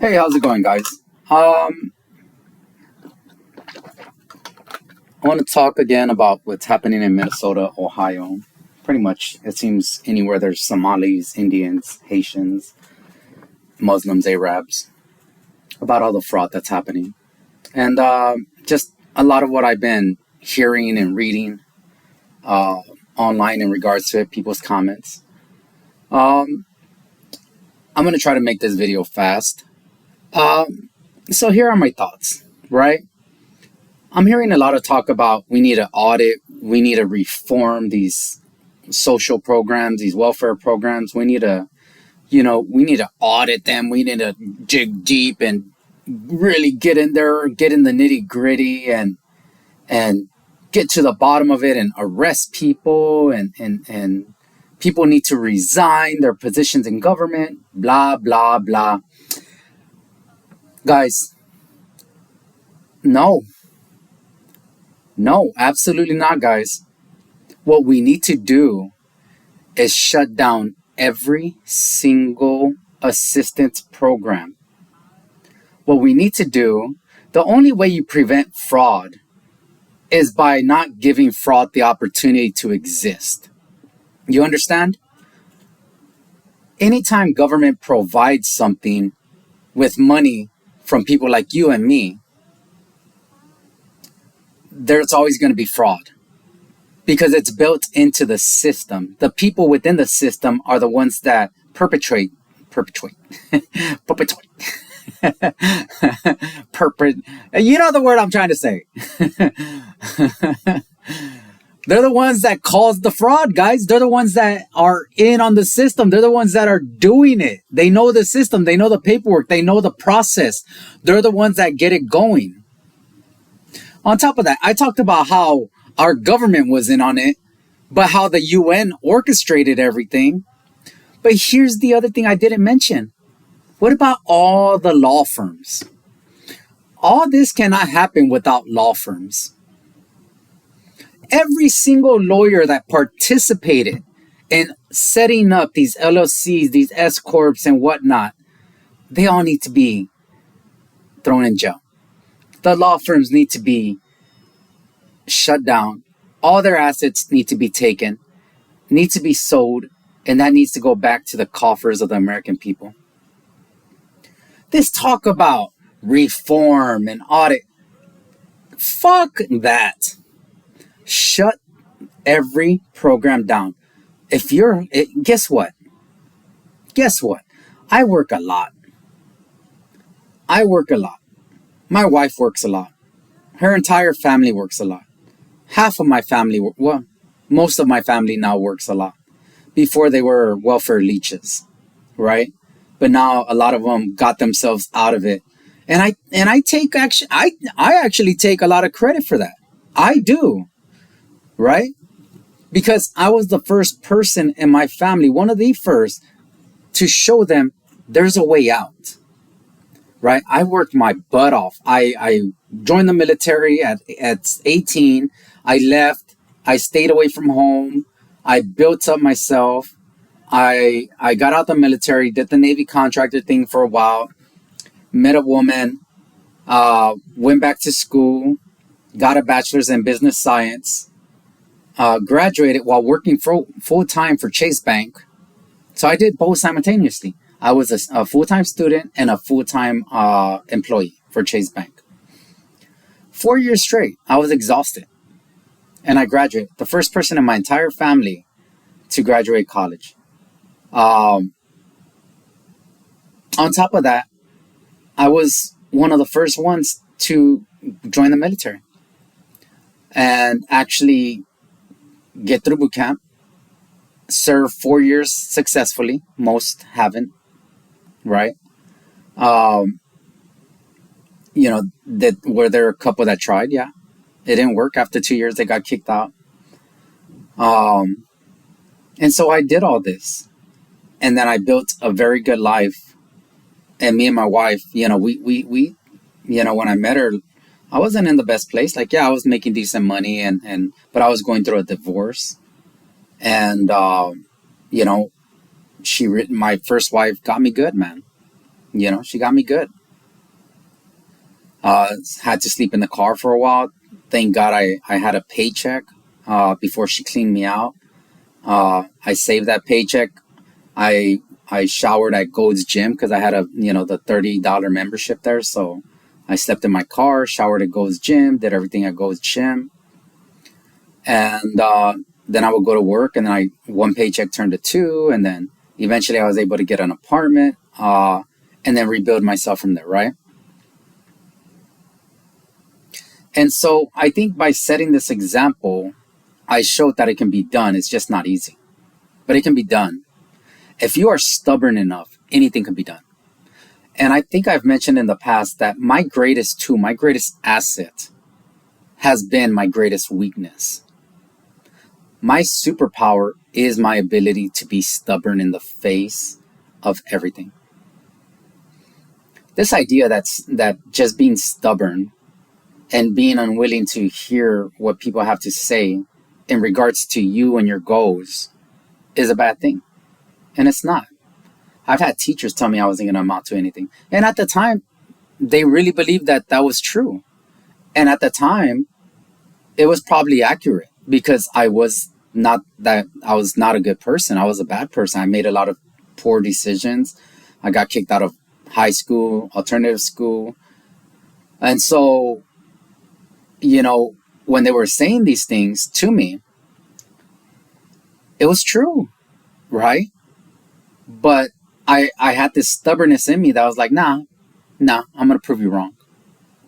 Hey, how's it going, guys? Um, I want to talk again about what's happening in Minnesota, Ohio. Pretty much, it seems anywhere there's Somalis, Indians, Haitians, Muslims, Arabs, about all the fraud that's happening. And just a lot of what I've been hearing and reading uh, online in regards to it, people's comments. Um, I'm going to try to make this video fast. So here are my thoughts, right? I'm hearing a lot of talk about we need to audit, we need to reform these social programs, these welfare programs. We need to audit them. We need to dig deep and really get in there, get in the nitty gritty and get to the bottom of it and arrest people and people need to resign their positions in government, blah, blah, blah. Guys, no, no, absolutely not, guys. What we need to do is shut down every single assistance program. What we need to do, the only way you prevent fraud is by not giving fraud the opportunity to exist. You understand? Anytime government provides something with money from people like you and me, there's always going to be fraud because it's built into the system. The people within the system are the ones that perpetrate, perpetrate. You know the word I'm trying to say. They're the ones that cause the fraud, guys. They're the ones that are in on the system. They're the ones that are doing it. They know the system. They know the paperwork. They know the process. They're the ones that get it going. On top of that, I talked about how our government was in on it, but how the UN orchestrated everything. But here's the other thing I didn't mention. What about all the law firms? All this cannot happen without law firms. Every single lawyer that participated in setting up these LLCs, these S corps and whatnot, they all need to be thrown in jail. The law firms need to be shut down. All their assets need to be taken, need to be sold, and that needs to go back to the coffers of the American people. This talk about reform and audit, fuck that. Shut every program down. Guess what? Guess what? I work a lot. My wife works a lot. Her entire family works a lot. Half of my family, most of my family now works a lot. Before they were welfare leeches, right? But now a lot of them got themselves out of it. And I take action. I actually take a lot of credit for that. I do. Right? Because I was the first person in my family, one of the first, to show them there's a way out. Right? I worked my butt off. I joined the military at 18. I left. I stayed away from home. I built up myself. I got out the military, did the Navy contractor thing for a while, met a woman, went back to school, got a bachelor's in business science, graduated while working full-time for Chase Bank. So I did both simultaneously. I was a full-time student and a full-time employee for Chase Bank. 4 years straight, I was exhausted. And I graduated. The first person in my entire family to graduate college. On top of that, I was one of the first ones to join the military and actually get through boot camp, serve 4 years successfully. Most haven't, right? Were there a couple that tried? Yeah. It didn't work. After 2 years, they got kicked out. And so I did all this. And then I built a very good life. And me and my wife, we when I met her, I wasn't in the best place. Like, yeah, I was making decent money, but I was going through a divorce. And, my first wife got me good, man. She got me good. Had to sleep in the car for a while. Thank God I had a paycheck before she cleaned me out. I saved that paycheck. I showered at Gold's Gym because I had the $30 membership there. So I slept in my car, showered at Gold's Gym, did everything at Gold's Gym. And then I would go to work, and then one paycheck turned to two. And then eventually I was able to get an apartment and then rebuild myself from there, right? And so I think by setting this example, I showed that it can be done. It's just not easy, but it can be done. If you are stubborn enough, anything can be done. And I think I've mentioned in the past that my greatest tool, my greatest asset has been my greatest weakness. My superpower is my ability to be stubborn in the face of everything. This idea that just being stubborn and being unwilling to hear what people have to say in regards to you and your goals is a bad thing. And it's not. I've had teachers tell me I wasn't going to amount to anything. And at the time, they really believed that was true. And at the time, it was probably accurate because I was not a good person. I was a bad person. I made a lot of poor decisions. I got kicked out of high school, alternative school. And so, when they were saying these things to me, it was true, right? But I had this stubbornness in me that was like, nah, I'm going to prove you wrong,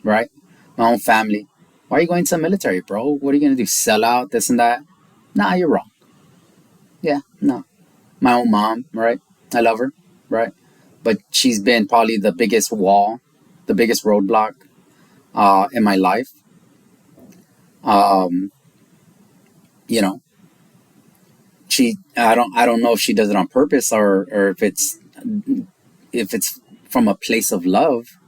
right? My own family. Why are you going to the military, bro? What are you going to do? Sell out, this and that? Nah, you're wrong. Yeah, no. My own mom, right? I love her, right? But she's been probably the biggest wall, the biggest roadblock in my life. I don't know if she does it on purpose or if it's from a place of love.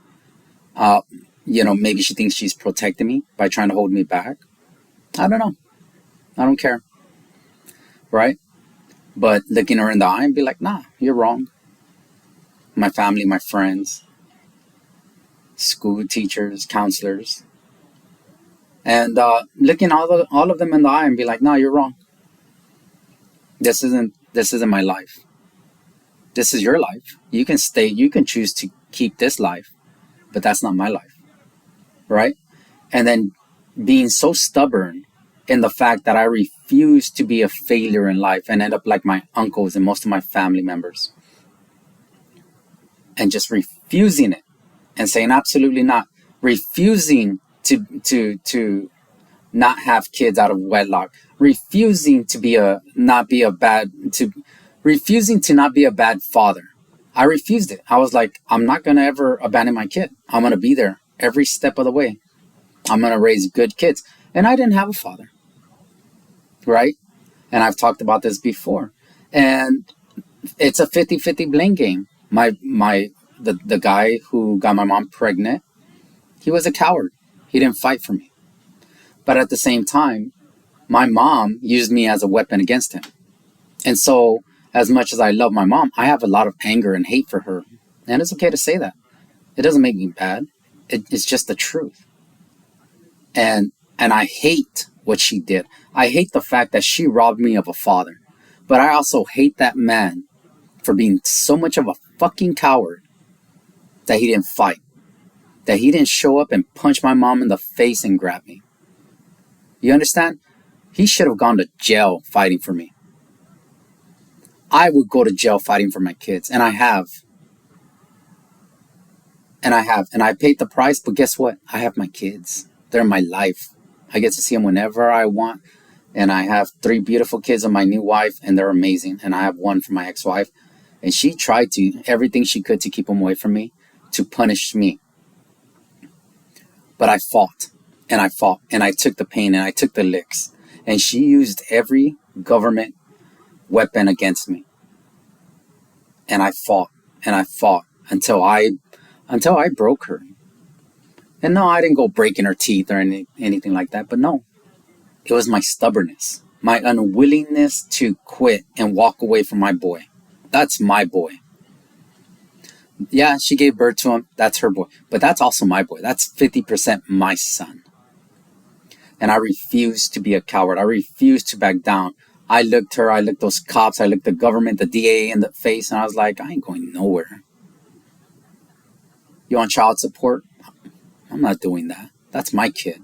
Maybe she thinks she's protecting me by trying to hold me back. I don't know. I don't care. Right? But looking her in the eye and be like, nah, you're wrong. My family, my friends, school teachers, counselors. And looking all of them in the eye and be like, no, you're wrong. This isn't my life. This is your life. You can choose to keep this life, but that's not my life. Right? And then being so stubborn in the fact that I refuse to be a failure in life and end up like my uncles and most of my family members. And just refusing it and saying absolutely not. Refusing to not have kids out of wedlock. Refusing to not be a bad father. I refused it. I was like, I'm not going to ever abandon my kid. I'm going to be there every step of the way. I'm going to raise good kids. And I didn't have a father. Right? And I've talked about this before. And it's a 50-50 blame game. The guy who got my mom pregnant, he was a coward. He didn't fight for me. But at the same time, my mom used me as a weapon against him. And so, as much as I love my mom, I have a lot of anger and hate for her. And it's okay to say that. It doesn't make me bad. It's just the truth. And I hate what she did. I hate the fact that she robbed me of a father. But I also hate that man for being so much of a fucking coward that he didn't fight. That he didn't show up and punch my mom in the face and grab me. You understand? He should have gone to jail fighting for me. I would go to jail fighting for my kids. And I have. And I paid the price, but guess what? I have my kids. They're my life. I get to see them whenever I want. And I have 3 beautiful kids of my new wife, and they're amazing. And I have 1 from my ex-wife. And she tried everything she could to keep them away from me, to punish me. But I fought, and I took the pain, and I took the licks. And she used every government weapon against me. And I fought until I broke her. And no, I didn't go breaking her teeth or anything like that. But no, it was my stubbornness, my unwillingness to quit and walk away from my boy. That's my boy. Yeah, she gave birth to him. That's her boy. But that's also my boy. That's 50% my son. And I refuse to be a coward. I refuse to back down. I looked her, I looked those cops, I looked the government, the DA in the face, and I was like, I ain't going nowhere. You want child support? I'm not doing that. That's my kid.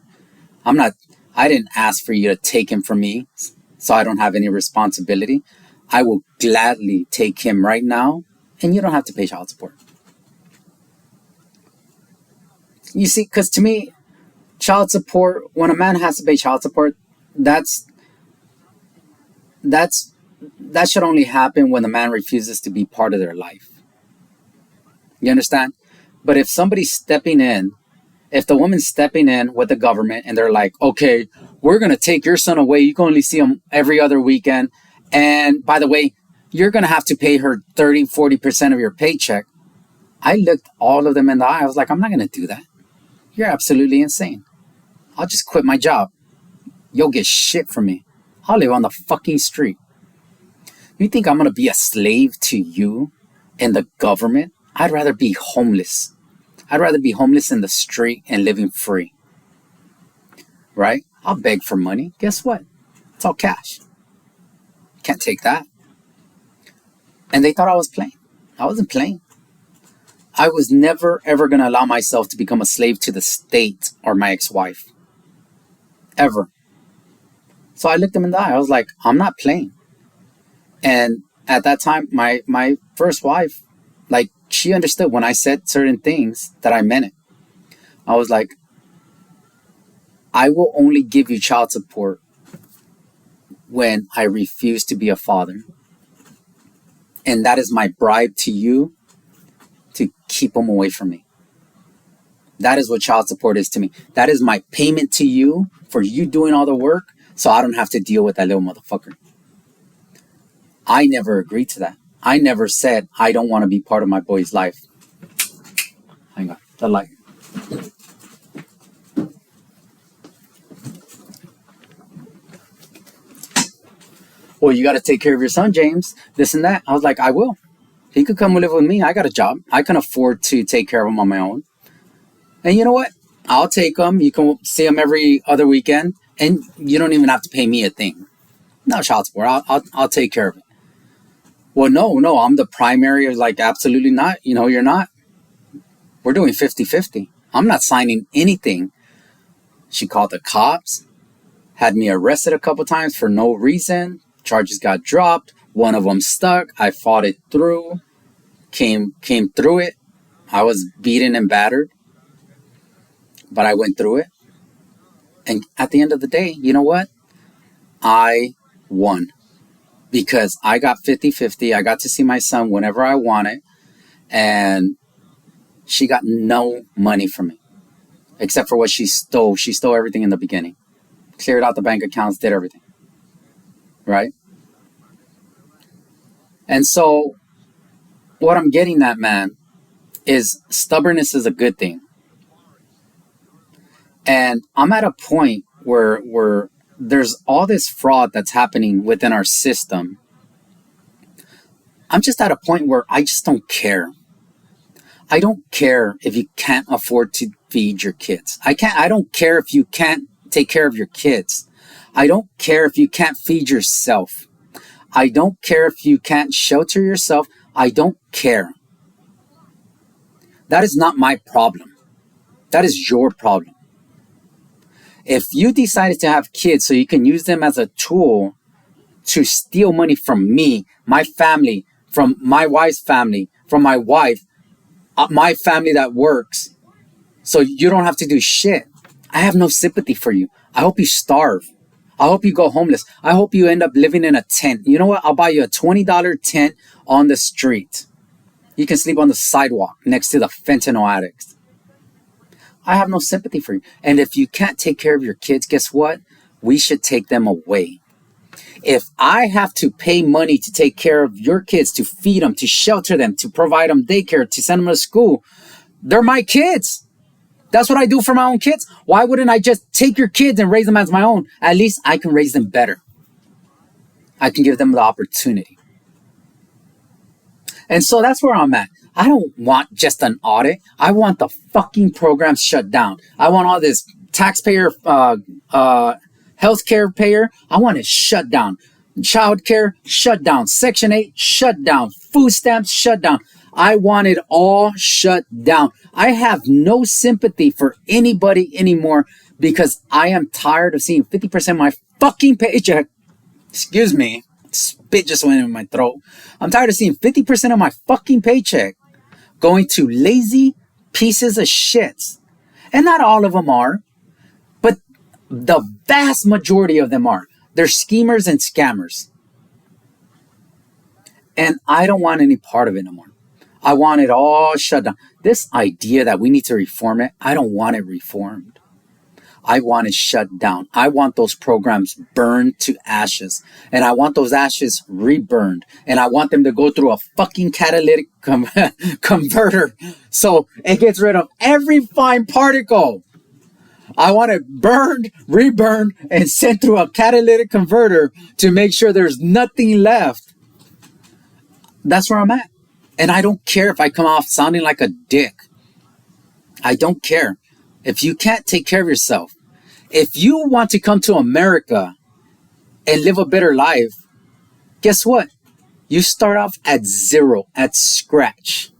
I didn't ask for you to take him from me, so I don't have any responsibility. I will gladly take him right now, and you don't have to pay child support. You see, because to me, child support, when a man has to pay child support, that's that should only happen when the man refuses to be part of their life. You understand? But if somebody's stepping in, if the woman's stepping in with the government and they're like, okay, we're going to take your son away. You can only see him every other weekend. And by the way, you're going to have to pay her 30-40% of your paycheck. I looked all of them in the eye. I was like, I'm not going to do that. You're absolutely insane. I'll just quit my job. You'll get shit from me. I'll live on the fucking street. You think I'm going to be a slave to you and the government? I'd rather be homeless. I'd rather be homeless in the street and living free. Right? I'll beg for money. Guess what? It's all cash. Can't take that. And they thought I was playing. I wasn't playing. I was never, ever going to allow myself to become a slave to the state or my ex-wife. Ever. So I looked them in the eye. I was like, I'm not playing. And at that time, my first wife, like, she understood when I said certain things that I meant it. I was like, I will only give you child support when I refuse to be a father. And that is my bribe to you to keep them away from me. That is what child support is to me. That is my payment to you for you doing all the work so I don't have to deal with that little motherfucker. I never agreed to that. I never said I don't want to be part of my boy's life. Hang on, the light. Well, you got to take care of your son, James. This and that. I was like, I will. He could come live with me. I got a job. I can afford to take care of him on my own. And you know what? I'll take him. You can see him every other weekend. And you don't even have to pay me a thing. No child support. I'll take care of it. Well, no, I'm the primary. Like, absolutely not. You know, you're not. We're doing 50-50. I'm not signing anything. She called the cops, had me arrested a couple times for no reason. Charges got dropped. One of them stuck. I fought it through. Came through it. I was beaten and battered. But I went through it. And at the end of the day, you know what? I won. Because I got 50-50. I got to see my son whenever I wanted. And she got no money from me. Except for what she stole. She stole everything in the beginning. Cleared out the bank accounts, did everything. Right? And so, what I'm getting at, man, is stubbornness is a good thing. And I'm at a point where there's all this fraud that's happening within our system. I'm just at a point where I just don't care. I don't care if you can't afford to feed your kids. I don't care if you can't take care of your kids. I don't care if you can't feed yourself. I don't care if you can't shelter yourself. I don't care. That is not my problem. That is your problem. If you decided to have kids so you can use them as a tool to steal money from me, my family, from my wife's family, from my wife, my family that works, so you don't have to do shit, I have no sympathy for you. I hope you starve. I hope you go homeless. I hope you end up living in a tent. You know what? I'll buy you a $20 tent on the street. You can sleep on the sidewalk next to the fentanyl addicts. I have no sympathy for you. And if you can't take care of your kids, guess what? We should take them away. If I have to pay money to take care of your kids, to feed them, to shelter them, to provide them daycare, to send them to school, they're my kids. That's what I do for my own kids. Why wouldn't I just take your kids and raise them as my own? At least I can raise them better. I can give them the opportunity. And so that's where I'm at. I don't want just an audit. I want the fucking program shut down. I want all this taxpayer, healthcare payer. I want it shut down. Childcare, shut down. Section 8, shut down. Food stamps, shut down. I want it all shut down. I have no sympathy for anybody anymore because I am tired of seeing 50% of my fucking paycheck. Excuse me. Spit just went in my throat. I'm tired of seeing 50% of my fucking paycheck going to lazy pieces of shits. And not all of them are, but the vast majority of them are. They're schemers and scammers. And I don't want any part of it no more. I want it all shut down. This idea that we need to reform it, I don't want it reformed. I want it shut down. I want those programs burned to ashes. And I want those ashes reburned. And I want them to go through a fucking catalytic converter so it gets rid of every fine particle. I want it burned, reburned, and sent through a catalytic converter to make sure there's nothing left. That's where I'm at. And I don't care if I come off sounding like a dick. I don't care. If you can't take care of yourself, if you want to come to America and live a better life, guess what? You start off at zero, at scratch.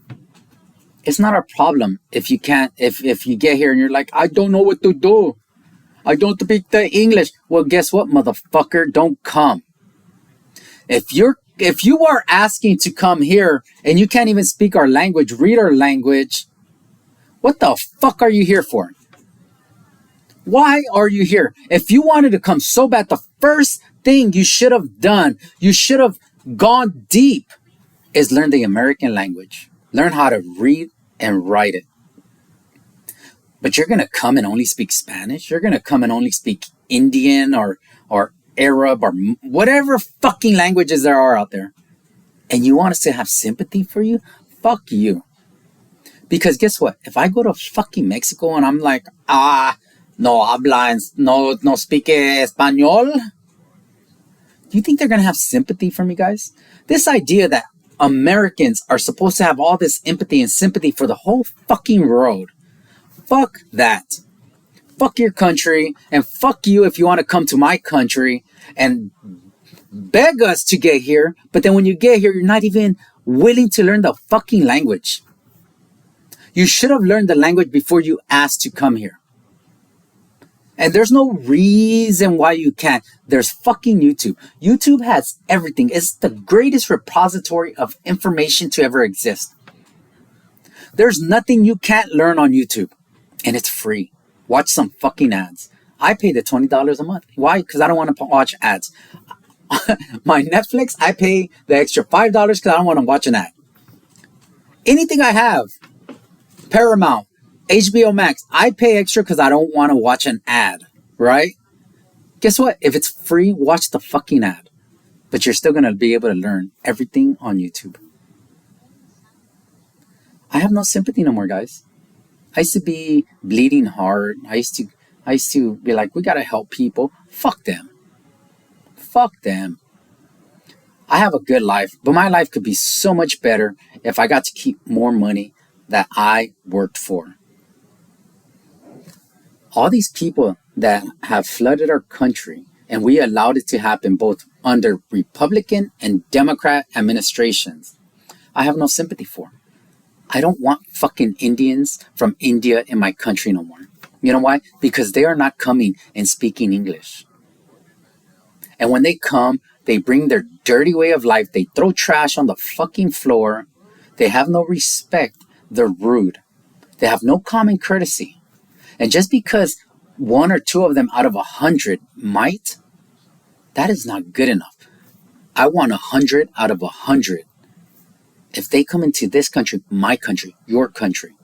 It's not a problem if you can't, if you get here and you're like, I don't know what to do. I don't speak the English. Well, guess what, motherfucker? Don't come. If you are asking to come here and you can't even speak our language, read our language, what the fuck are you here for? Why are you here? If you wanted to come so bad, the first thing you should have done, you should have gone deep, is learn the American language. Learn how to read and write it. But you're going to come and only speak Spanish? You're going to come and only speak Indian or Arab or whatever fucking languages there are out there. And you want us to have sympathy for you? Fuck you. Because guess what? If I go to fucking Mexico and I'm like, no habla, no speak español, do you think they're going to have sympathy for me, guys? This idea that Americans are supposed to have all this empathy and sympathy for the whole fucking world. Fuck that. Fuck your country, and fuck you if you want to come to my country and beg us to get here, but then when you get here, you're not even willing to learn the fucking language. You should have learned the language before you asked to come here. And there's no reason why you can't. There's fucking YouTube. YouTube has everything. It's the greatest repository of information to ever exist. There's nothing you can't learn on YouTube. And it's free. Watch some fucking ads. I pay the $20 a month. Why? Because I don't want to watch ads. My Netflix, I pay the extra $5 because I don't want to watch an ad. Anything I have, Paramount, HBO Max, I pay extra because I don't want to watch an ad, right? Guess what? If it's free, watch the fucking ad. But you're still going to be able to learn everything on YouTube. I have no sympathy no more, guys. I used to be bleeding heart. I used to be like, we got to help people. Fuck them. Fuck them. I have a good life, but my life could be so much better if I got to keep more money that I worked for. All these people that have flooded our country, and we allowed it to happen both under Republican and Democrat administrations, I have no sympathy for. I don't want fucking Indians from India in my country no more. You know why? Because they are not coming and speaking English. And when they come, they bring their dirty way of life. They throw trash on the fucking floor. They have no respect. They're rude. They have no common courtesy. And just because one or two of them out of 100 might, that is not good enough. I want 100 out of 100. If they come into this country, my country, your country,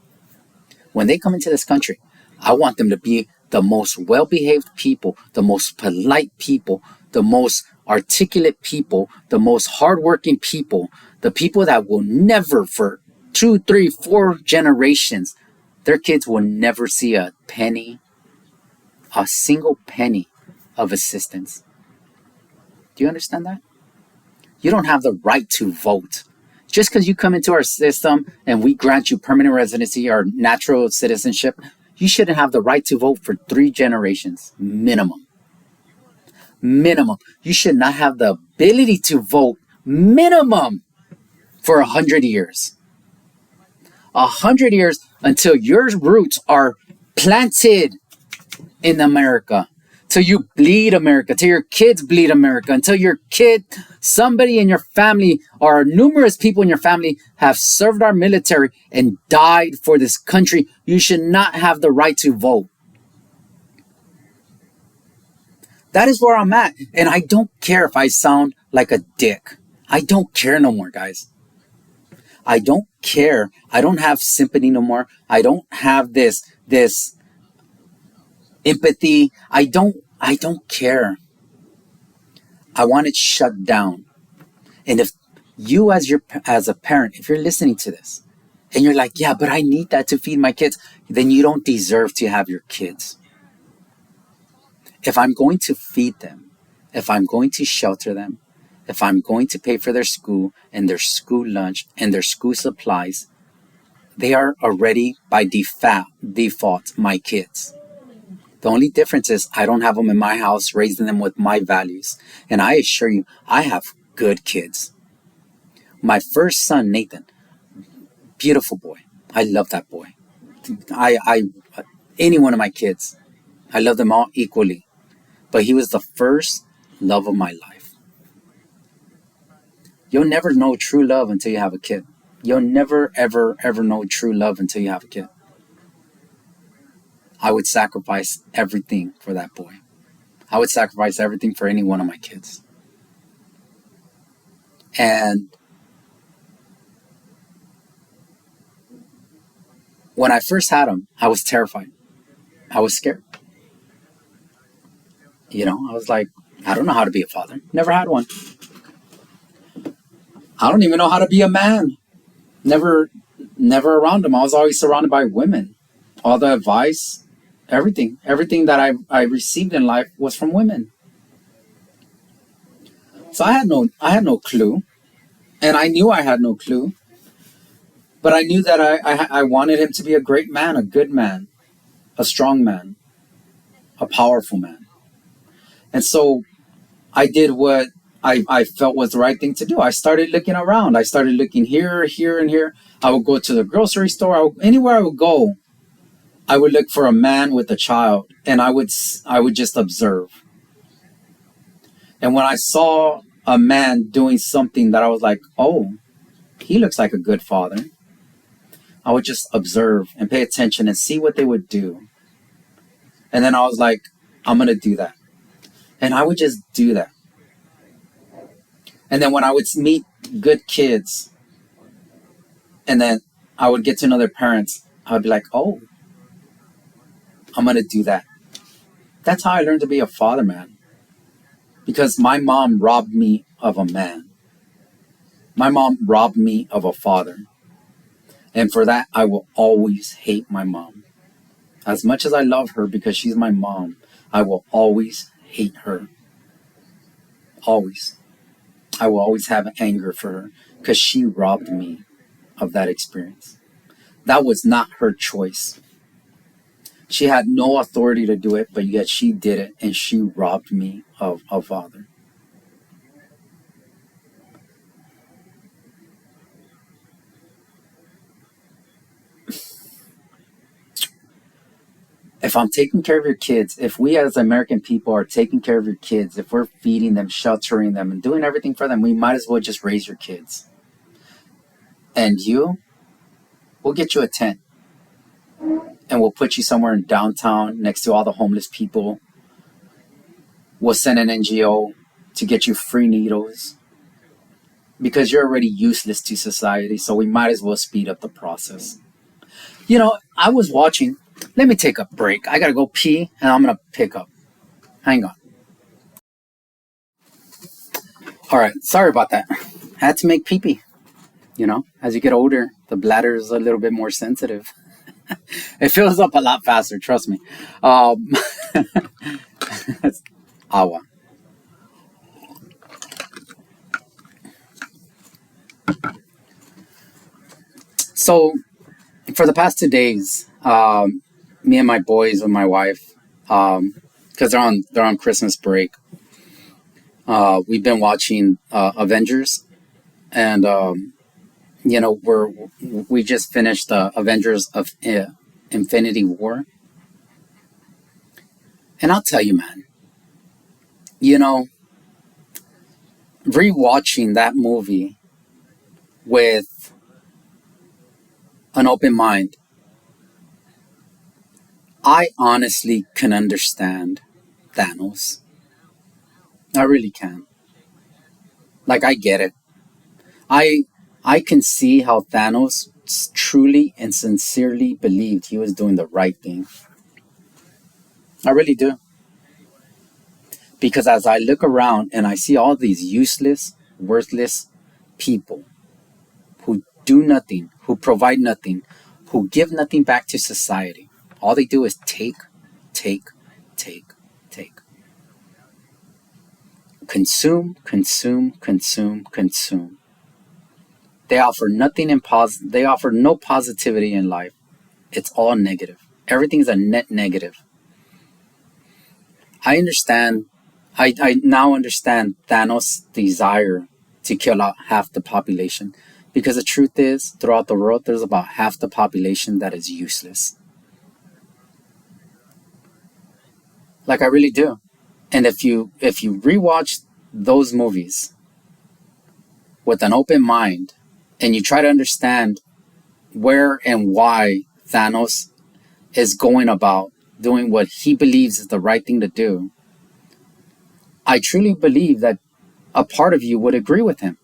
when they come into this country, I want them to be the most well-behaved people, the most polite people, the most articulate people, the most hardworking people, the people that will never, for 2, 3, 4 generations, their kids will never see a penny, a single penny of assistance. Do you understand that? You don't have the right to vote. Just because you come into our system and we grant you permanent residency or natural citizenship, you shouldn't have the right to vote for 3 generations minimum. Minimum. You should not have the ability to vote minimum for 100 years. 100 years until your roots are planted in America, till you bleed America, till your kids bleed America, until somebody in your family or numerous people in your family have served our military and died for this country. You should not have the right to vote. That is where I'm at. And I don't care if I sound like a dick. I don't care no more, guys. I don't care. I don't have sympathy no more. I don't have this empathy. I don't care. I want it shut down. And if you as a parent, if you're listening to this and you're like, yeah, but I need that to feed my kids, then you don't deserve to have your kids. If I'm going to feed them, if I'm going to shelter them, if I'm going to pay for their school and their school lunch and their school supplies, they are already by default my kids. The only difference is I don't have them in my house, raising them with my values. And I assure you, I have good kids. My first son, Nathan, beautiful boy. I love that boy. Any one of my kids, I love them all equally. But he was the first love of my life. You'll never know true love until you have a kid. You'll never, ever, ever know true love until you have a kid. I would sacrifice everything for that boy. I would sacrifice everything for any one of my kids. And when I first had him, I was terrified. I was scared. I was like, I don't know how to be a father. Never had one. I don't even know how to be a man. Never around them. I was always surrounded by women. All the advice, everything that I received in life was from women. So I had no clue, and I knew I had no clue. But I knew that I wanted him to be a great man, a good man, a strong man, a powerful man. And so I did what I felt was the right thing to do. I started looking around. I started looking here, and here. I would go to the grocery store. Anywhere I would go, I would look for a man with a child, and I would just observe. And when I saw a man doing something that I was like, oh, he looks like a good father, I would just observe and pay attention and see what they would do. And then I was like, I'm going to do that. And I would just do that. And then when I would meet good kids, and then I would get to know their parents, I would be like, oh, I'm going to do that. That's how I learned to be a father, man. Because my mom robbed me of a man. My mom robbed me of a father. And for that, I will always hate my mom. As much as I love her because she's my mom, I will always hate her. Always. I will always have anger for her because she robbed me of that experience. That was not her choice. She had no authority to do it, but yet she did it, and she robbed me of a father. If I'm taking care of your kids, if we as American people are taking care of your kids, if we're feeding them, sheltering them, and doing everything for them, we might as well just raise your kids. And we'll get you a tent. And we'll put you somewhere in downtown next to all the homeless people. We'll send an NGO to get you free needles. Because you're already useless to society, so we might as well speed up the process. I was watching. Let me take a break. I gotta go pee, and I'm gonna pick up. Hang on. All right, sorry about that. I had to make pee-pee. As you get older, the bladder is a little bit more sensitive. It fills up a lot faster, trust me. It's agua. So for the past 2 days, me and my boys and my wife, because they're on Christmas break, we've been watching Avengers, and we just finished Avengers of Infinity War, and I'll tell you, man, you know, rewatching that movie with an open mind, I honestly can understand Thanos. I really can. Like, I get it. I I can see how Thanos truly and sincerely believed he was doing the right thing. I really do. Because as I look around and I see all these useless, worthless people who do nothing, who provide nothing, who give nothing back to society, all they do is take, take, take, take. Consume, consume, consume, consume. They offer nothing they offer no positivity in life. It's all negative. Everything's a net negative. I understand. I now understand Thanos' desire to kill out half the population. Because the truth is, throughout the world, there's about half the population that is useless. Like, I really do. And if you rewatch those movies with an open mind and you try to understand where and why Thanos is going about doing what he believes is the right thing to do, I truly believe that a part of you would agree with him.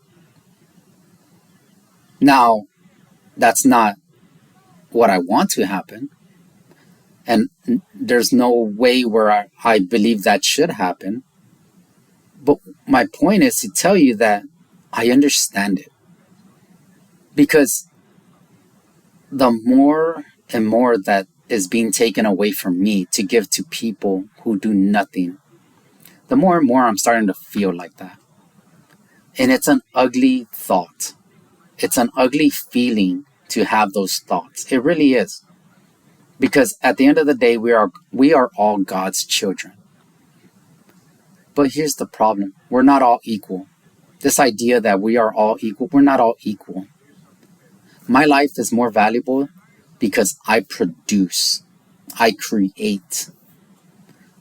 Now, that's not what I want to happen. And there's no way where I believe that should happen. But my point is to tell you that I understand it. Because the more and more that is being taken away from me to give to people who do nothing, the more and more I'm starting to feel like that. And it's an ugly thought. It's an ugly feeling to have those thoughts. It really is. Because at the end of the day, we are all God's children. But here's the problem. We're not all equal. This idea that we are all equal, we're not all equal. My life is more valuable because I produce. I create.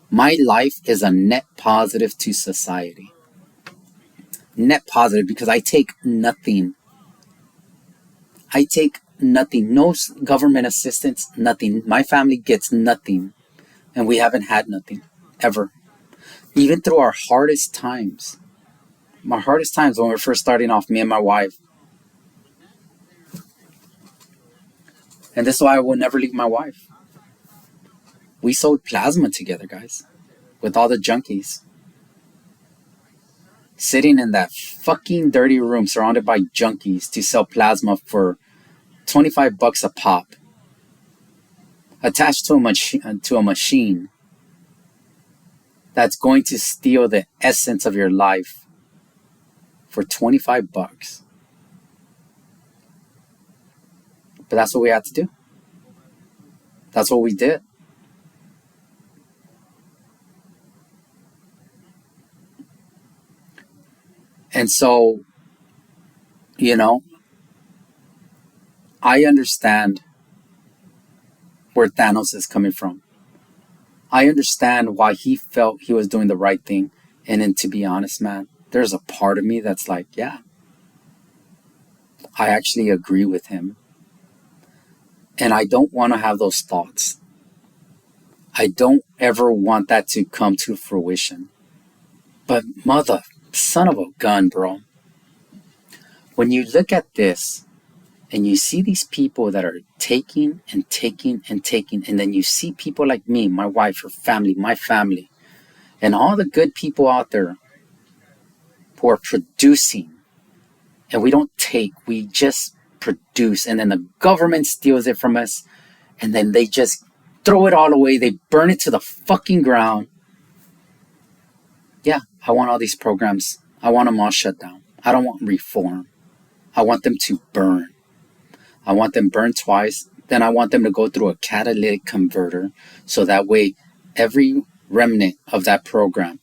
My life is a net positive to society. Net positive because I take nothing. I take nothing. No government assistance, nothing. My family gets nothing. And we haven't had nothing. Ever. Even through our hardest times. My hardest times when we were first starting off, me and my wife. And this is why I will never leave my wife. We sold plasma together, guys. With all the junkies. Sitting in that fucking dirty room surrounded by junkies to sell plasma for $25 a pop. Attached to a machine that's going to steal the essence of your life for $25. But that's what we had to do. That's what we did. And so, I understand where Thanos is coming from. I understand why he felt he was doing the right thing. And then, to be honest, man, there's a part of me that's like, yeah, I actually agree with him. And I don't want to have those thoughts. I don't ever want that to come to fruition. But mother, son of a gun, bro. When you look at this and you see these people that are taking and taking and taking, and then you see people like me, my wife, her family, my family, and all the good people out there who are producing, and we don't take, we just produce, and then the government steals it from us, and then they just throw it all away, they burn it to the fucking ground. Yeah, I want all these programs, I want them all shut down. I don't want reform. I want them to burn. I want them burned twice. Then I want them to go through a catalytic converter so that way every remnant of that program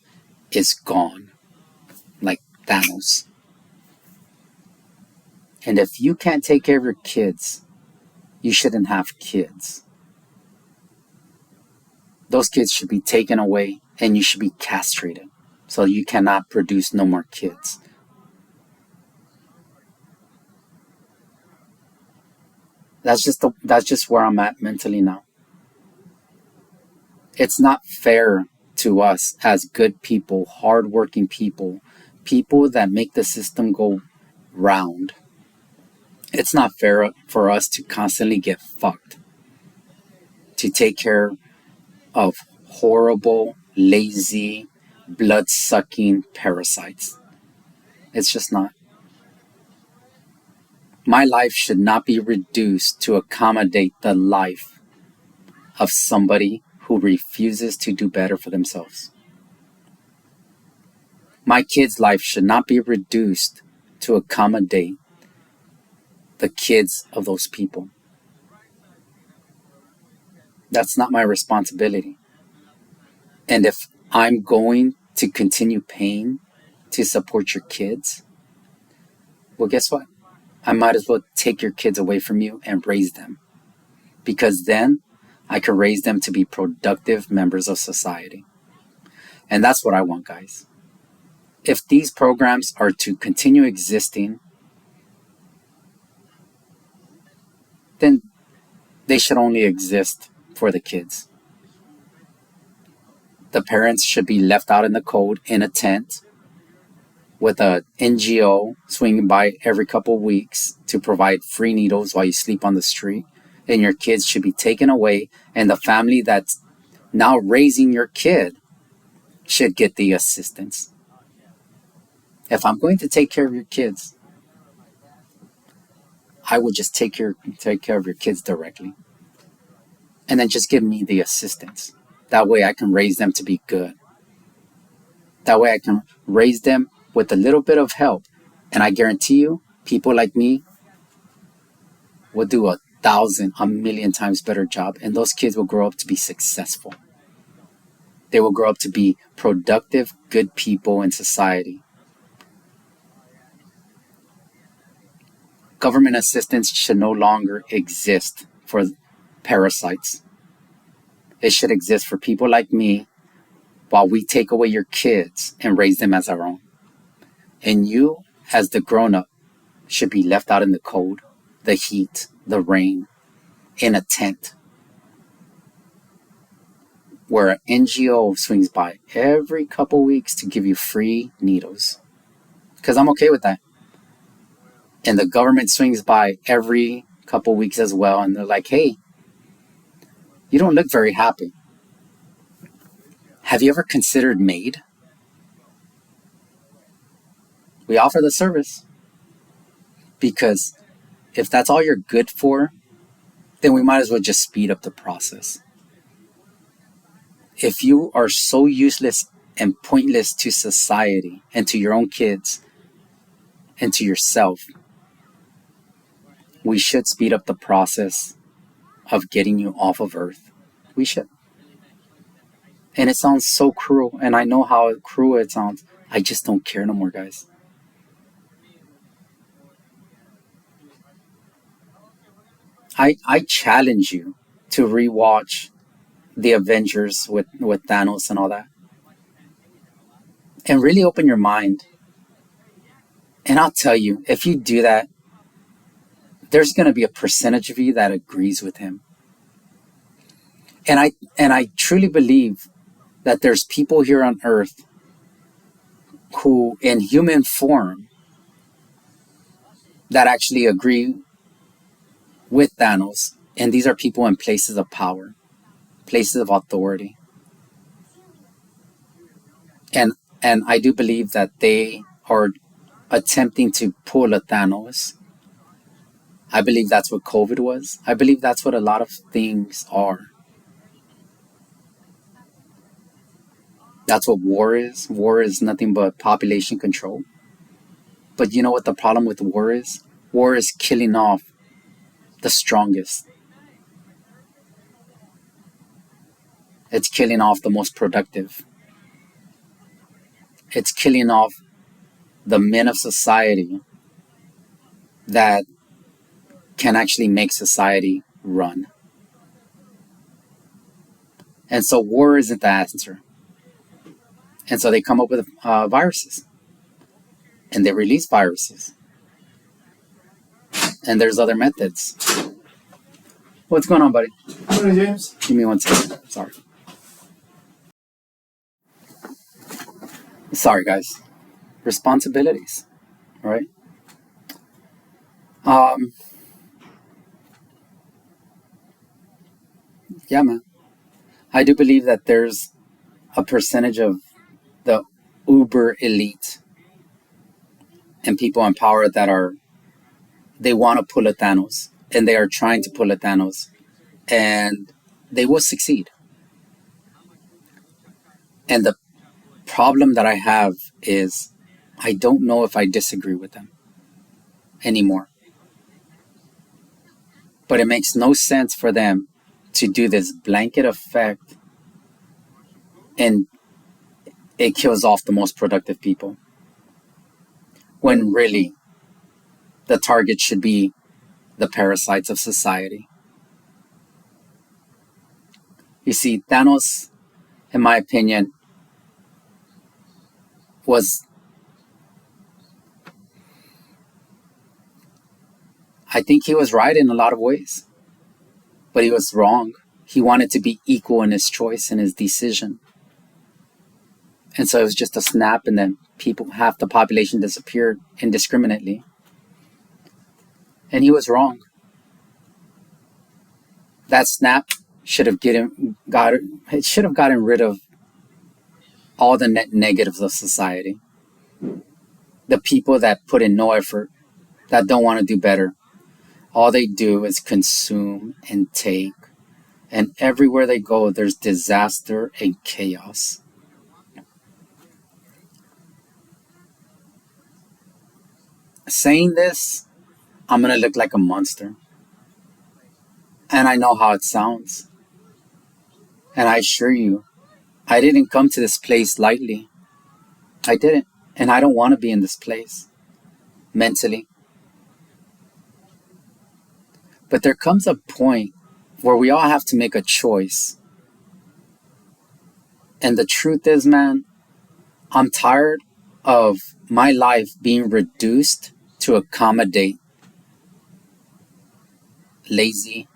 is gone, like Thanos. And if you can't take care of your kids, you shouldn't have kids. Those kids should be taken away and you should be castrated so you cannot produce no more kids. That's just where I'm at mentally now. It's not fair to us as good people, hardworking people, people that make the system go round. It's not fair for us to constantly get fucked, to take care of horrible, lazy, blood-sucking parasites. It's just not. My life should not be reduced to accommodate the life of somebody who refuses to do better for themselves. My kid's life should not be reduced to accommodate the kids of those people. That's not my responsibility. And if I'm going to continue paying to support your kids, well, guess what? I might as well take your kids away from you and raise them. Because then I can raise them to be productive members of society. And that's what I want, guys. If these programs are to continue existing, then they should only exist for the kids. The parents should be left out in the cold in a tent with a NGO swinging by every couple of weeks to provide free needles while you sleep on the street. And your kids should be taken away, and the family that's now raising your kid should get the assistance. If I'm going to take care of your kids, I would just take care of your kids directly. And then just give me the assistance. That way I can raise them to be good. That way I can raise them with a little bit of help. And I guarantee you, people like me will do 1,000, 1,000,000 times better job. And those kids will grow up to be successful. They will grow up to be productive, good people in society. Government assistance should no longer exist for parasites. It should exist for people like me while we take away your kids and raise them as our own. And you, as the grown-up, should be left out in the cold, the heat, the rain, in a tent where an NGO swings by every couple weeks to give you free needles. Because I'm okay with that. And the government swings by every couple weeks as well, and they're like, hey, you don't look very happy. Have you ever considered MAID? We offer the service. Because if that's all you're good for, then we might as well just speed up the process. If you are so useless and pointless to society and to your own kids and to yourself, we should speed up the process of getting you off of Earth. We should. And it sounds so cruel, and I know how cruel it sounds. I just don't care no more, guys. I challenge you to rewatch the Avengers with Thanos and all that. And really open your mind. And I'll tell you, if you do that, there's going to be a percentage of you that agrees with him. And I truly believe that there's people here on Earth who, in human form, that actually agree with Thanos. And these are people in places of power, places of authority. And I do believe that they are attempting to pull a Thanos. I believe that's what COVID was. I believe that's what a lot of things are. That's what war is. War is nothing but population control. But you know what the problem with war is? War is killing off the strongest. It's killing off the most productive. It's killing off the men of society that can actually make society run. And so war isn't the answer. And so they come up with viruses. And they release viruses. And there's other methods. What's going on, buddy? Hey, James. Give me 1 second. Sorry, guys. Responsibilities, right? Yeah, man. I do believe that there's a percentage of the uber elite and people in power that they want to pull a Thanos, and they are trying to pull a Thanos, and they will succeed. And the problem that I have is I don't know if I disagree with them anymore. But it makes no sense for them to do this blanket effect, and it kills off the most productive people, when really the target should be the parasites of society. You see, Thanos, in my opinion, I think he was right in a lot of ways, but he was wrong. He wanted to be equal in his choice and his decision. And so it was just a snap, and then half the population disappeared indiscriminately. And he was wrong. That snap should have gotten rid of all the net negatives of society. The people that put in no effort, that don't want to do better. All they do is consume and take. And everywhere they go, there's disaster and chaos. Saying this, I'm going to look like a monster. And I know how it sounds. And I assure you, I didn't come to this place lightly. I didn't. And I don't want to be in this place mentally. But there comes a point where we all have to make a choice. And the truth is, man, I'm tired of my life being reduced to accommodate lazy,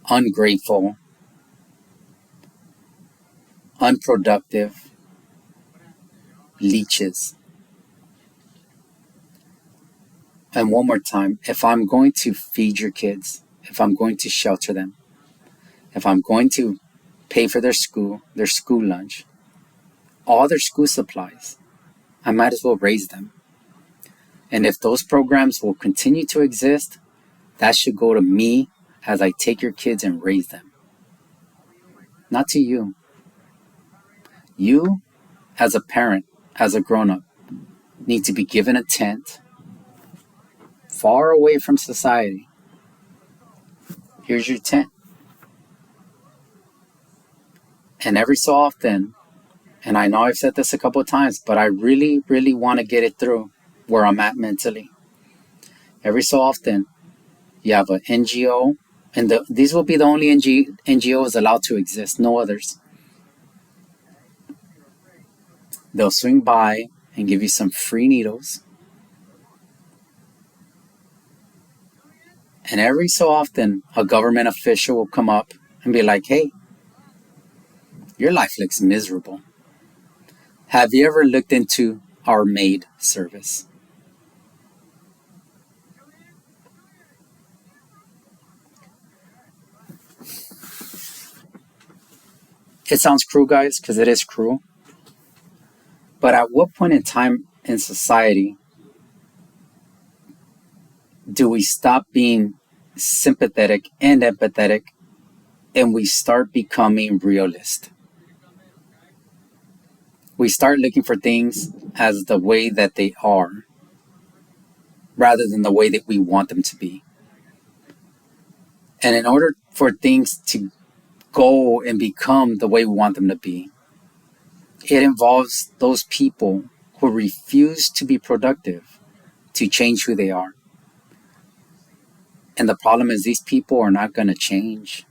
ungrateful, unproductive leeches. And one more time, if I'm going to feed your kids, if I'm going to shelter them, if I'm going to pay for their school lunch, all their school supplies, I might as well raise them. And if those programs will continue to exist, that should go to me as I take your kids and raise them. Not to you. You, as a parent, as a grown-up, need to be given a tent far away from society. Here's your tent. And every so often, and I know I've said this a couple of times, but I really, really want to get it through where I'm at mentally. Every so often, you have an NGO, and these will be the only NGOs allowed to exist, no others. They'll swing by and give you some free needles. And every so often, a government official will come up and be like, hey, your life looks miserable. Have you ever looked into our maid service? It sounds cruel, guys, because it is cruel. But at what point in time in society do we stop being sympathetic and empathetic, and we start becoming realist? We start looking for things as the way that they are, rather than the way that we want them to be. And in order for things to go and become the way we want them to be, it involves those people who refuse to be productive, to change who they are. And the problem is these people are not going to change.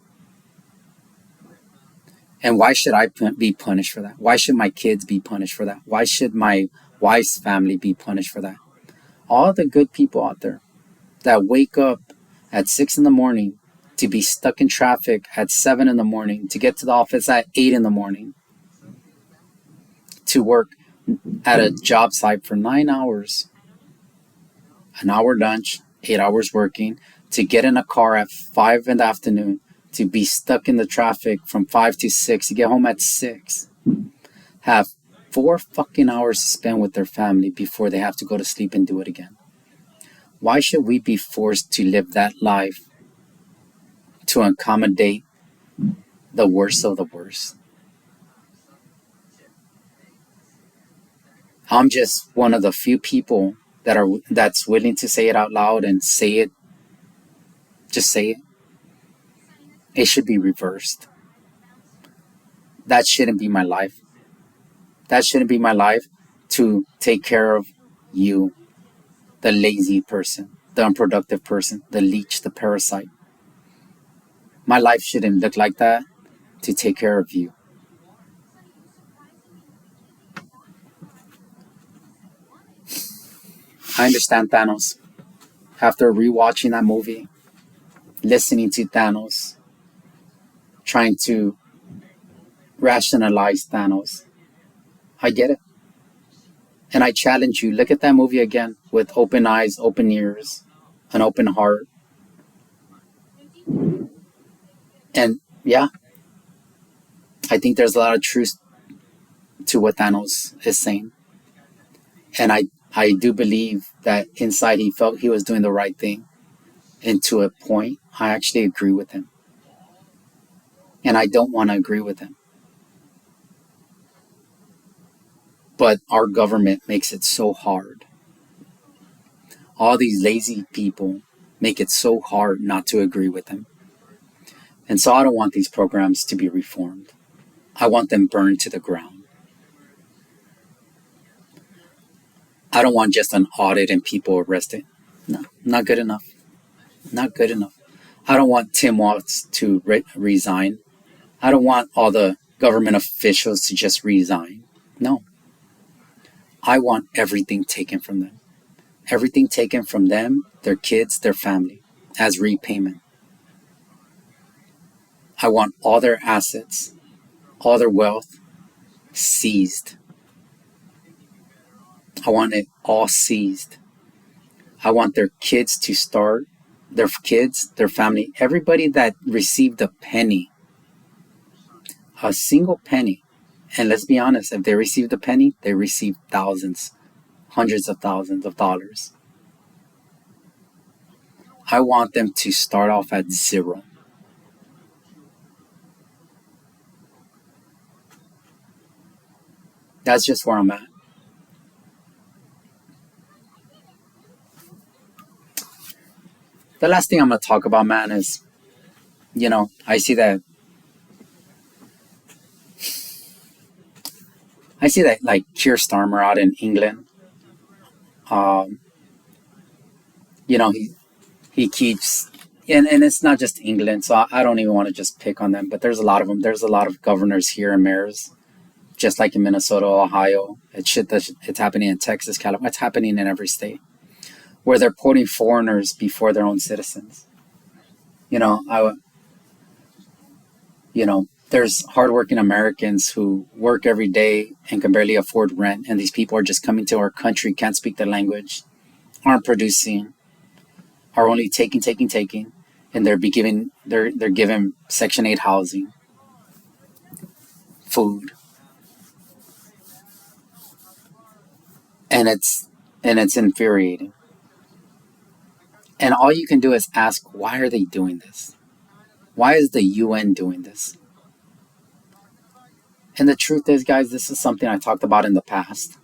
And why should I be punished for that? Why should my kids be punished for that? Why should my wife's family be punished for that? All the good people out there that wake up at 6 in the morning to be stuck in traffic at 7 in the morning, to get to the office at 8 in the morning, to work at a job site for 9 hours, an hour lunch, 8 hours working, to get in a car at 5 in the afternoon, to be stuck in the traffic from 5 to 6, to get home at 6, have 4 fucking hours to spend with their family before they have to go to sleep and do it again. Why should we be forced to live that life to accommodate the worst of the worst? I'm just one of the few people that's willing to say it out loud and say it. Just say it. It should be reversed. That shouldn't be my life. That shouldn't be my life to take care of you, the lazy person, the unproductive person, the leech, the parasite. My life shouldn't look like that to take care of you. I understand Thanos. After rewatching that movie, listening to Thanos, trying to rationalize Thanos, I get it. And I challenge you, look at that movie again with open eyes, open ears, an open heart. And yeah, I think there's a lot of truth to what Thanos is saying. And I do believe that inside he felt he was doing the right thing. And to a point, I actually agree with him. And I don't want to agree with him. But our government makes it so hard. All these lazy people make it so hard not to agree with him. And so I don't want these programs to be reformed. I want them burned to the ground. I don't want just an audit and people arrested. No, not good enough. Not good enough. I don't want Tim Walz to resign. I don't want all the government officials to just resign. No. I want everything taken from them. Everything taken from them, their kids, their family, as repayment. I want all their assets, all their wealth seized. I want it all seized. I want their kids to start, their kids, their family, everybody that received a penny, a single penny. And let's be honest, if they received a penny, they received thousands, hundreds of thousands of dollars. I want them to start off at zero. That's just where I'm at. The last thing I'm going to talk about, man, is, I see that like Keir Starmer out in England, he keeps, and it's not just England, so I don't even want to just pick on them, but there's a lot of them. There's a lot of governors here and mayors, just like in Minnesota, Ohio. It's happening in Texas, California. It's happening in every state where they're putting foreigners before their own citizens. There's hardworking Americans who work every day and can barely afford rent, and these people are just coming to our country, can't speak the language, aren't producing, are only taking, and they're given Section 8 housing, food, and it's infuriating. And all you can do is ask, why are they doing this? Why is the UN doing this? And the truth is, guys, this is something I talked about in the past.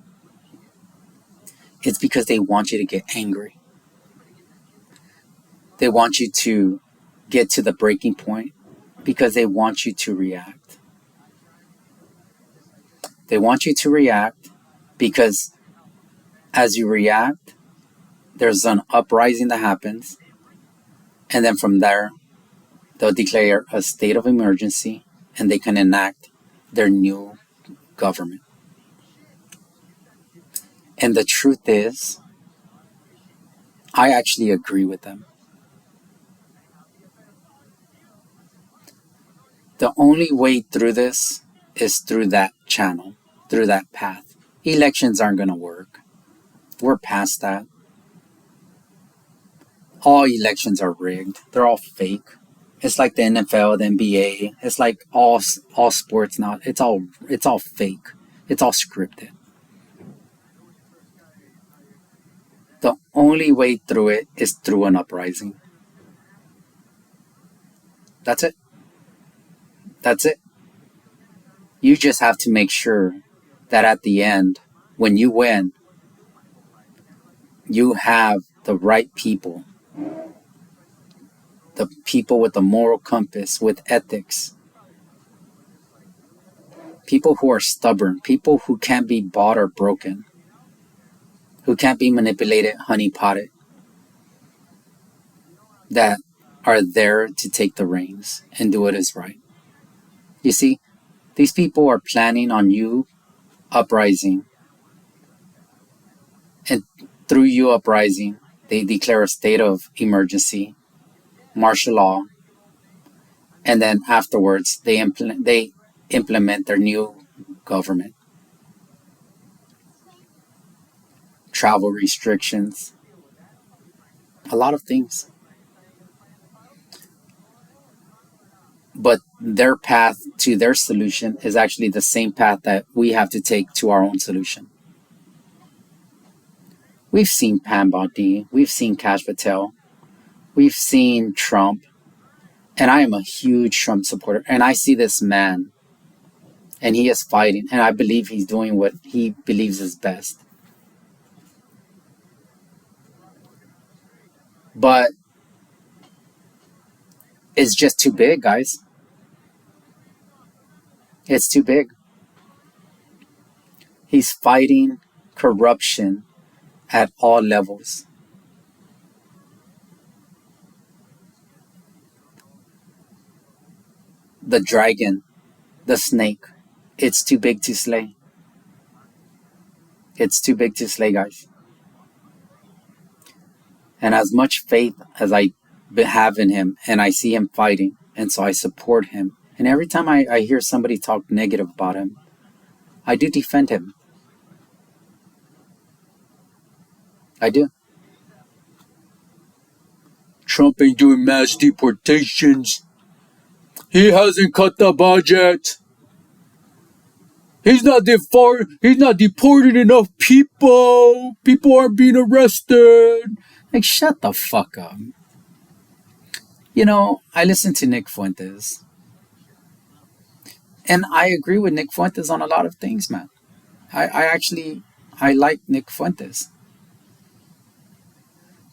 It's because they want you to get angry. They want you to get to the breaking point because they want you to react. They want you to react because as you react, there's an uprising that happens. And then from there, they'll declare a state of emergency and they can enact their new government. And the truth is, I actually agree with them. The only way through this is through that channel, through that path. Elections aren't going to work. We're past that. All elections are rigged. They're all fake. It's like the NFL, the NBA. It's like all sports now. It's all fake. It's all scripted. The only way through it is through an uprising. That's it. That's it. You just have to make sure that at the end, when you win, you have the right people. The people with the moral compass, with ethics. People who are stubborn. People who can't be bought or broken. Who can't be manipulated, honeypotted. That are there to take the reins and do what is right. You see, these people are planning on you uprising. And through you uprising, they declare a state of emergency, martial law, and then afterwards they implement their new government. Travel restrictions, a lot of things. But their path to their solution is actually the same path that we have to take to our own solution. We've seen Pam Bondi, we've seen Kash Patel, we've seen Trump, and I am a huge Trump supporter, and I see this man, and he is fighting, and I believe he's doing what he believes is best. But it's just too big, guys. It's too big. He's fighting corruption at all levels. The dragon, the snake, it's too big to slay. It's too big to slay, guys. And as much faith as I have in him, and I see him fighting, and so I support him. And every time I hear somebody talk negative about him, I do defend him. I do. Trump ain't doing mass deportations. He hasn't cut the budget. He's not deporting enough people. People aren't being arrested. Like, shut the fuck up. You know, I listen to Nick Fuentes. And I agree with Nick Fuentes on a lot of things, man. I like Nick Fuentes.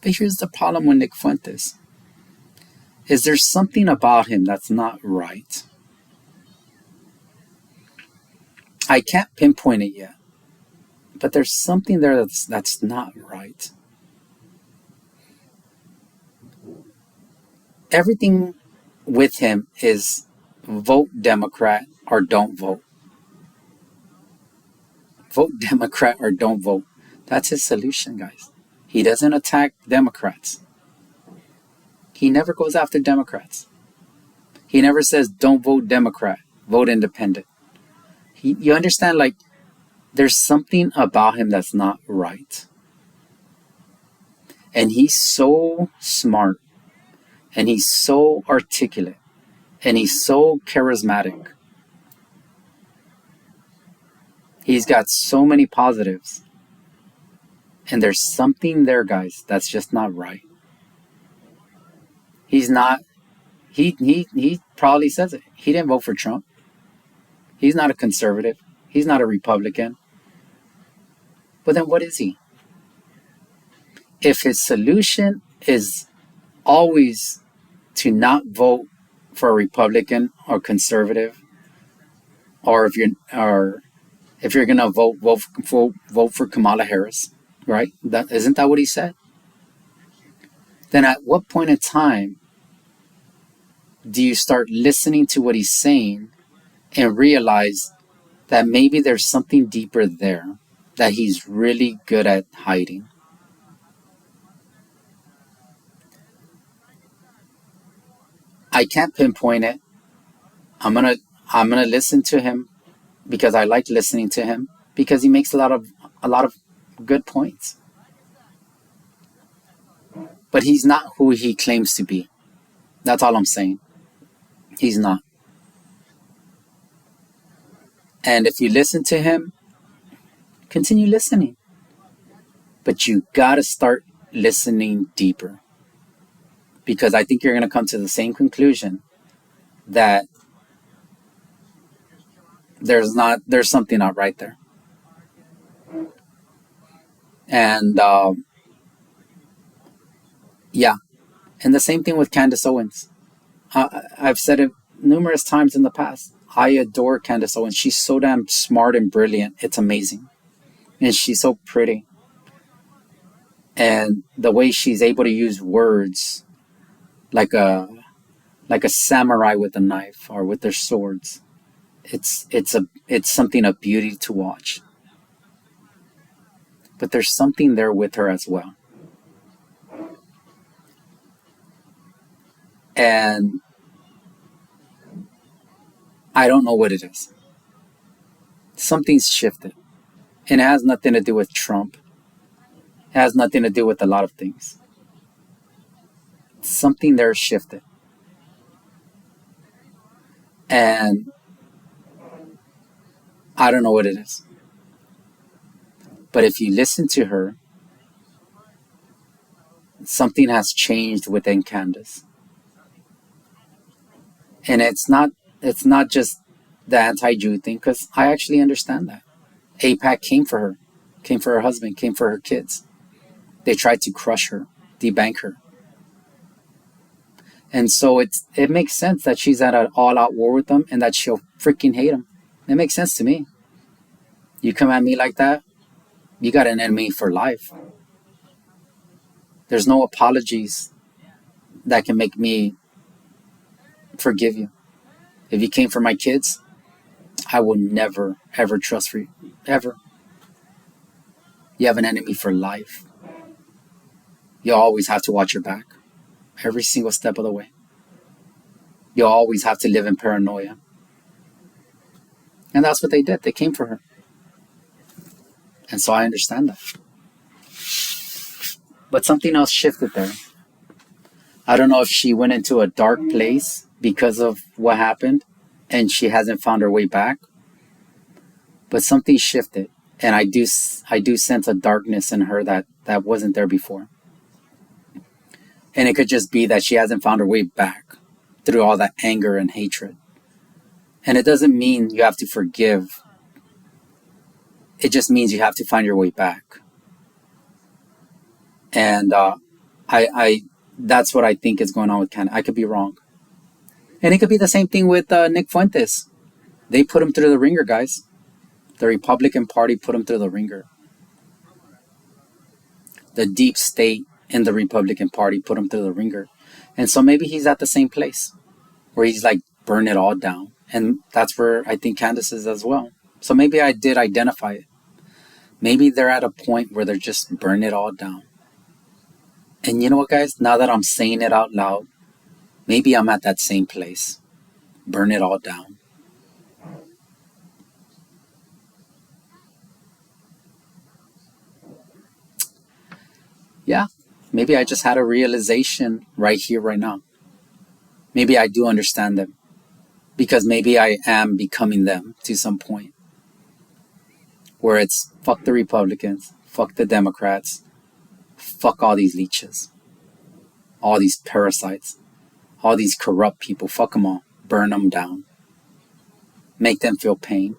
But here's the problem with Nick Fuentes. Is there something about him that's not right? I can't pinpoint it yet. But there's something there that's not right. Everything with him is vote Democrat or don't vote. Vote Democrat or don't vote. That's his solution, guys. He doesn't attack Democrats. He never goes after Democrats. He never says, don't vote Democrat, vote independent. You understand, like, there's something about him that's not right. And he's so smart, and he's so articulate, and he's so charismatic. He's got so many positives. And there's something there, guys, that's just not right. He's not, he probably says it. He didn't vote for Trump. He's not a conservative. He's not a Republican. But then what is he? If his solution is always to not vote for a Republican or conservative, or if you're gonna vote for Kamala Harris, right? That isn't that what he said? Then at what point in time do you start listening to what he's saying and realize that maybe there's something deeper there that he's really good at hiding? I can't pinpoint it. I'm gonna listen to him because I like listening to him because he makes a lot of good points. But he's not who he claims to be. That's all I'm saying. He's not. And if you listen to him, continue listening. But you gotta start listening deeper. Because I think you're gonna come to the same conclusion that there's something not right there. And yeah. And the same thing with Candace Owens. I've said it numerous times in the past. I adore Candace Owens. She's so damn smart and brilliant. It's amazing. And she's so pretty. And the way she's able to use words like a samurai with a knife or with their swords. It's something of beauty to watch. But there's something there with her as well. And I don't know what it is. Something's shifted. And it has nothing to do with Trump. It has nothing to do with a lot of things. Something there shifted. And I don't know what it is. But if you listen to her, something has changed within Candace. And it's not just the anti-Jew thing, because I actually understand that. AIPAC came for her, came for her husband, came for her kids. They tried to crush her, debank her. And so it makes sense that she's at an all-out war with them and that she'll freaking hate them. It makes sense to me. You come at me like that, you got an enemy for life. There's no apologies that can make me forgive you. If you came for my kids, I will never, ever trust for you. Ever. You have an enemy for life. You always have to watch your back. Every single step of the way. You always have to live in paranoia. And that's what they did. They came for her. And so I understand that. But something else shifted there. I don't know if she went into a dark place because of what happened and she hasn't found her way back. But something shifted. And I do sense a darkness in her that wasn't there before. And it could just be that she hasn't found her way back through all that anger and hatred. And it doesn't mean you have to forgive. It just means you have to find your way back. And I that's what I think is going on with Canada. I could be wrong. And it could be the same thing with Nick Fuentes. They put him through the ringer, guys. The Republican Party put him through the ringer. The deep state in the Republican Party put him through the ringer. And so maybe he's at the same place where he's like, burn it all down. And that's where I think Candace is as well. So maybe I did identify it. Maybe they're at a point where they're just burn it all down. And you know what, guys? Now that I'm saying it out loud, maybe I'm at that same place. Burn it all down. Yeah, maybe I just had a realization right here, right now. Maybe I do understand them. Because maybe I am becoming them to some point. Where it's fuck the Republicans, fuck the Democrats, fuck all these leeches, all these parasites, all these corrupt people, fuck them all, burn them down, make them feel pain.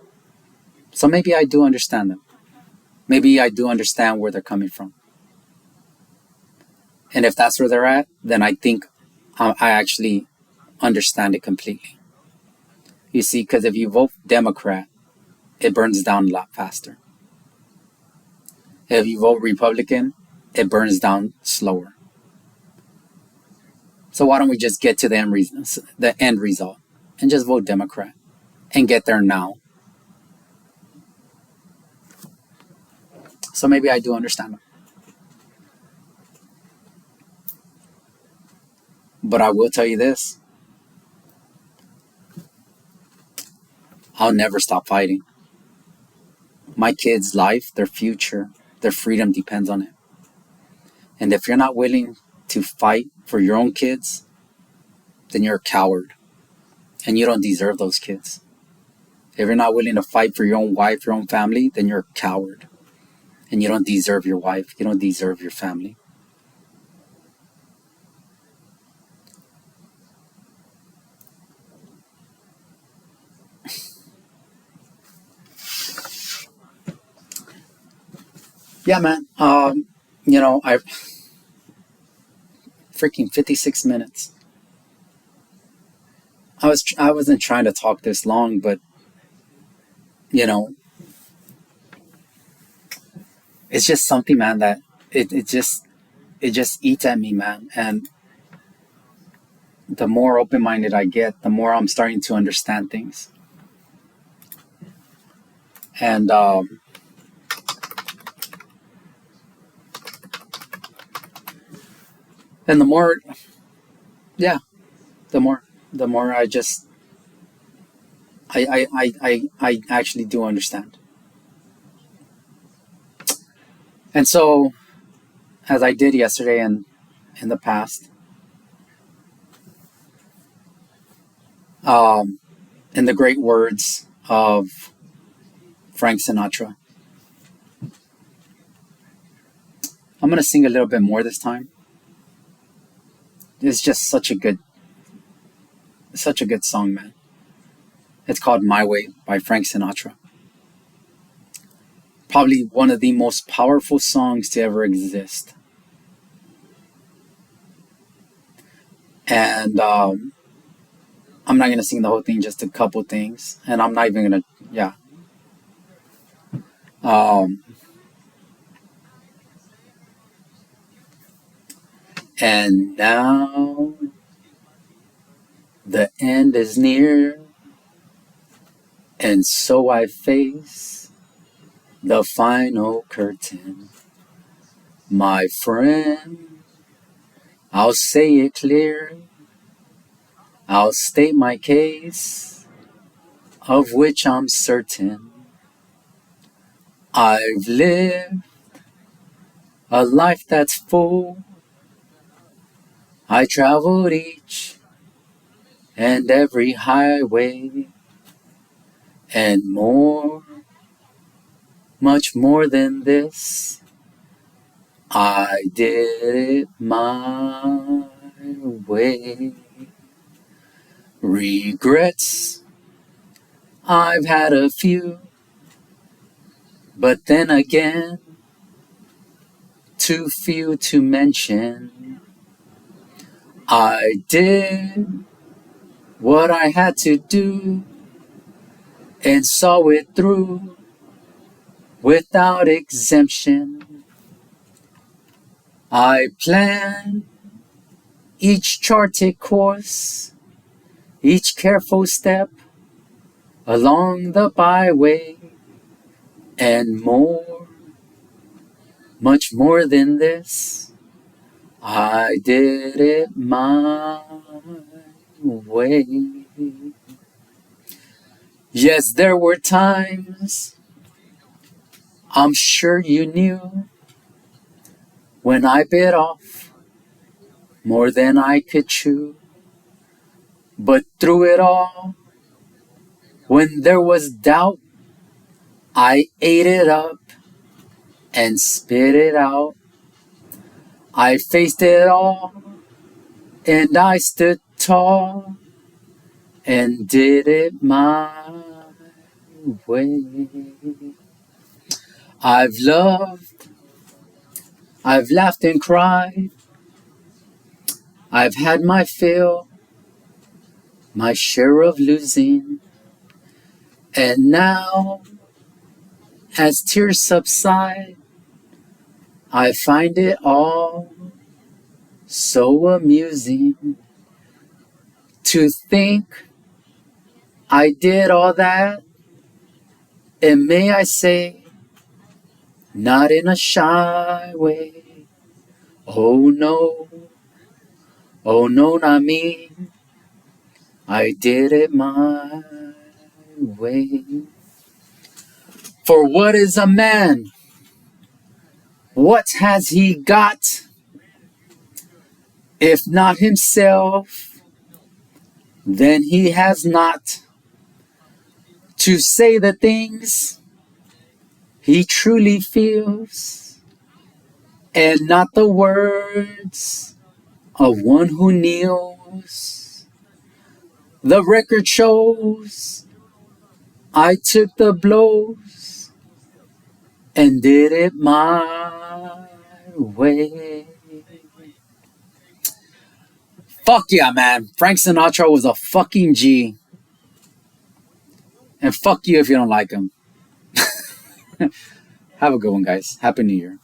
So maybe I do understand them. Maybe I do understand where they're coming from. And if that's where they're at, then I think I actually understand it completely. You see, because if you vote Democrat, it burns down a lot faster. If you vote Republican, it burns down slower. So why don't we just get to the end result, and just vote Democrat and get there now? So maybe I do understand them. But I will tell you this: I'll never stop fighting. My kids' life, their future, their freedom depends on it. And if you're not willing to fight for your own kids, then you're a coward. And you don't deserve those kids. If you're not willing to fight for your own wife, your own family, then you're a coward. And you don't deserve your wife. You don't deserve your family. Yeah, man. I freaking 56 minutes. I wasn't trying to talk this long, but you know, it's just something, man, that it just eats at me, man. And the more open minded I get, the more I'm starting to understand things. And and the more, yeah, the more I actually do understand. And so, as I did yesterday and in the past, um, in the great words of Frank Sinatra, I'm gonna sing a little bit more this time. It's just such a good song, man. It's called My Way by Frank Sinatra. Probably one of the most powerful songs to ever exist. And I'm not going to sing the whole thing, just a couple things. And I'm not even going to, yeah. Um, and now the end is near. And so I face the final curtain. My friend, I'll say it clear. I'll state my case, of which I'm certain. I've lived a life that's full. I traveled each and every highway and more, much more than this. I did it my way. Regrets, I've had a few, but then again, too few to mention. I did what I had to do and saw it through without exemption. I planned each charted course, each careful step along the byway, and more, much more than this. I did it my way. Yes, there were times, I'm sure you knew, when I bit off more than I could chew. But through it all, when there was doubt, I ate it up and spit it out. I faced it all and I stood tall and did it my way. I've loved, I've laughed and cried, I've had my fill, my share of losing, and now, as tears subside, I find it all so amusing to think I did all that, and may I say, not in a shy way. Oh no, not me. I did it my way. For what is a man? What has he got? If not himself, then he has not to say the things he truly feels, and not the words of one who kneels. The record shows I took the blows and did it my way. Fuck yeah, man. Frank Sinatra was a fucking G. And fuck you if you don't like him. Have a good one, guys. Happy New Year.